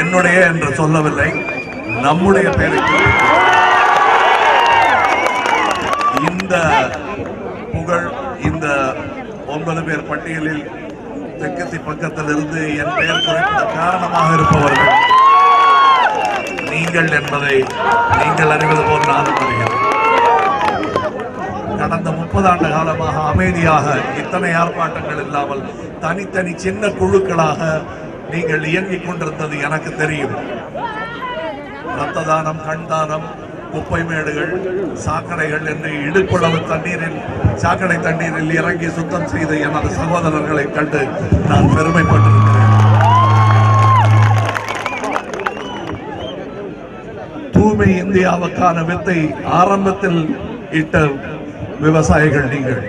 என்னுடைய என்று சொல்லவில்லை, நம்முடைய பெயருக்கு இந்த புகழ், இந்த 9 பேர் பட்டியலில் தெற்கத்தி பக்கத்தில் இருந்து என் பெயர் குறிப்பிட காரணமாக இருப்பவர்கள் நீங்கள் என்பதை நீங்கள் அறிவது போல் நானும் அறிகிறேன். கடந்த 30 ஆண்டு காலமாக அமைதியாக இத்தனை ஆர்ப்பாட்டங்கள் இல்லாமல் தனித்தனி சின்ன குழுக்களாக நீங்கள் இயங்கிக் கொண்டிருந்தது எனக்கு தெரியும். ரத்த தானம், கண் தானம், குப்பை மேடுகள், சாக்கடைகள் என்று இடுப்பளவு தண்ணீரில், சாக்கடை தண்ணீரில் இறங்கி சுத்தம் செய்த எனது சகோதரர்களை கண்டு நான் பெருமைப்பட்டிருக்கிறேன். தூய்மை இந்தியாவுக்கான வித்தை ஆரம்பத்தில் இட்ட விவசாயிகள் நீங்கள்.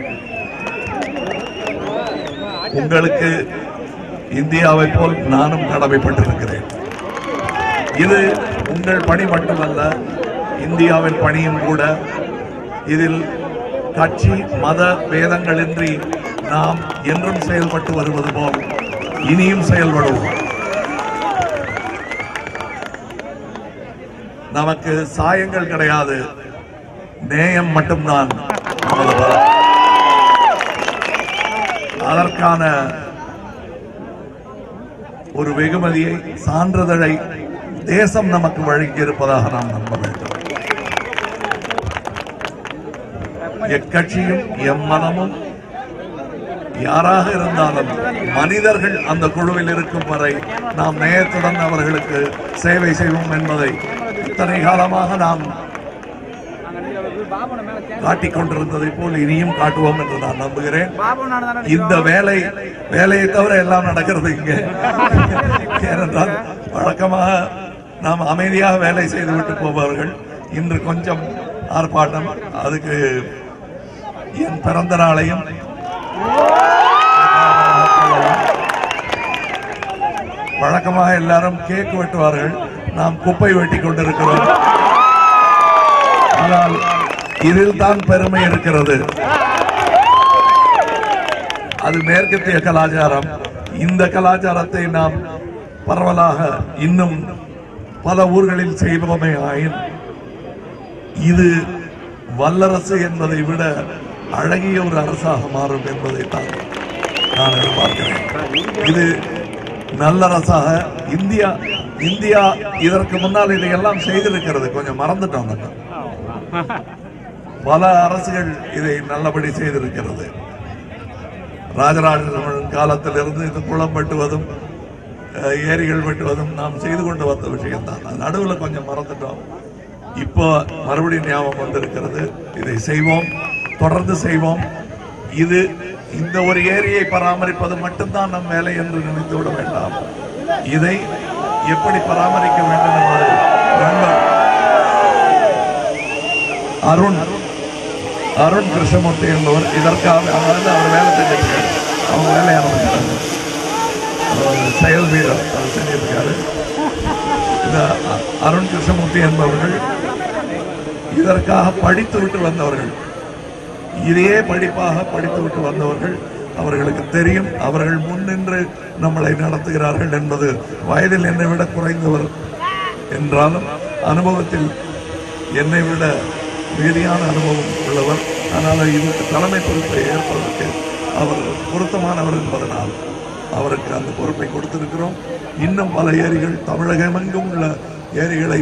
உங்களுக்கு இந்தியாவை போல் நானும் கடமைப்பட்டிருக்கிறேன். இது உங்கள் பணி மட்டுமல்ல, இந்தியாவின் பணியும் கூட. இதில் கட்சி மத பேதங்களின்றி நாம் என்றும் செயல்பட்டு வருவது போல் இனியும் செயல்படுவோம். நமக்கு சாயங்கள் கிடையாது, நேயம் மட்டும்தான். அதற்கான ஒரு வெகுமதியை, சான்றிதழை தேசம் நமக்கு வழங்கி இருப்பதாக நாம் நம்ப வேண்டும். எக்கட்சியும் எம்மனமும் யாராக இருந்தாலும் மனிதர்கள் அந்த குழுவில் இருக்கும் வரை நாம் நேயத்துடன் அவர்களுக்கு சேவை செய்வோம் என்பதை இத்தனை காலமாக நாம் காட்டிக் கொண்டிருந்ததை போல் இனியும் காட்டுவோம் என்று நான் நம்புகிறேன். இந்த வேலையை தவிர எல்லாம் நடக்கிறது இங்கே. ஏனென்றால் வழக்கமாக நாம் அமைதியாக வேலை செய்துவிட்டு போபவர்கள். இன்று கொஞ்சம் ஆர்ப்பாட்டம். அதுக்கு என் பிறந்த நாளையும் வழக்கமாக எல்லாரும் கேக் வெட்டுவார்கள், நாம் குப்பை வெட்டி கொண்டிருக்கிறோம். ஆனால் இதில் தான் பெருமை இருக்கிறது. அது மேற்கத்திய கலாச்சாரம். இந்த கலாச்சாரத்தை நாம் பரவலாக இன்னும் பல ஊர்களில் செய்வோமே ஆயின் இது வல்லரசு என்பதை விட அழகிய ஒரு அரசாக மாறும் என்பதை தான் நான் எதிர்பார்க்கிறேன். இது நல்லரசாக இந்தியா இதற்கு முன்னால் இதையெல்லாம் செய்திருக்கிறது. கொஞ்சம் மறந்துட்டோம். பல அரசுகள் இதை நல்லபடி செய்திருக்கிறது. ராஜராஜ சோழன் காலத்திலிருந்து இது குளம் வெட்டுவதும் ஏரிகள் வெட்டுவதும் நாம் செய்து கொண்டு வந்த விஷயம்தான். நடுவில் கொஞ்சம் மறந்துட்டோம். இப்போ மறுபடியும் ஞாபகம் வந்திருக்கிறது. இதை செய்வோம், தொடர்ந்து செய்வோம். இது இந்த ஒரு ஏரியை பராமரிப்பது மட்டும்தான் நம் வேலை என்று நினைத்து விட வேண்டாம். இதை எப்படி பராமரிக்க வேண்டும் என்பது நண்பர் அருண் கிருஷ்ணமூர்த்தி என்பவர் இதற்காக அவர் வேலை செஞ்சிருக்காரு. அவங்க வேலை ஆரம்பிச்சாங்க. செயல் வீரர் அவர் செஞ்சிருக்காரு. இந்த அருண் கிருஷ்ணமூர்த்தி என்பவர்கள் இதற்காக படித்து விட்டு வந்தவர்கள். இதையே படிப்பாக படித்து விட்டு வந்தவர்கள். அவர்களுக்கு தெரியும். அவர்கள் முன்னின்று நம்மளை நடத்துகிறார்கள் என்பது. வயதில் என்னை விட குறைந்தவர் என்றாலும் அனுபவத்தில் என்னை விட மீதியான அனுபவம் உள்ளவர். ஆனால் இதுக்கு தலைமை பொறுப்பை ஏற்பதற்கு அவர் பொருத்தமானவர் என்பதனால் அவருக்கு அந்த பொறுப்பை கொடுத்திருக்கிறோம். இன்னும் பல ஏரிகள், தமிழகமெங்கும் உள்ள ஏரிகளை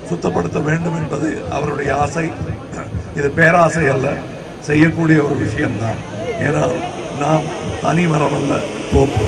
சுத்தப்படுத்த வேண்டும் என்பது அவருடைய ஆசை. இது பேராசை அல்ல, செய்யக்கூடிய ஒரு விஷயம்தான். ஏன்னா நாம் தனி மரம் அல்ல, தோப்பு.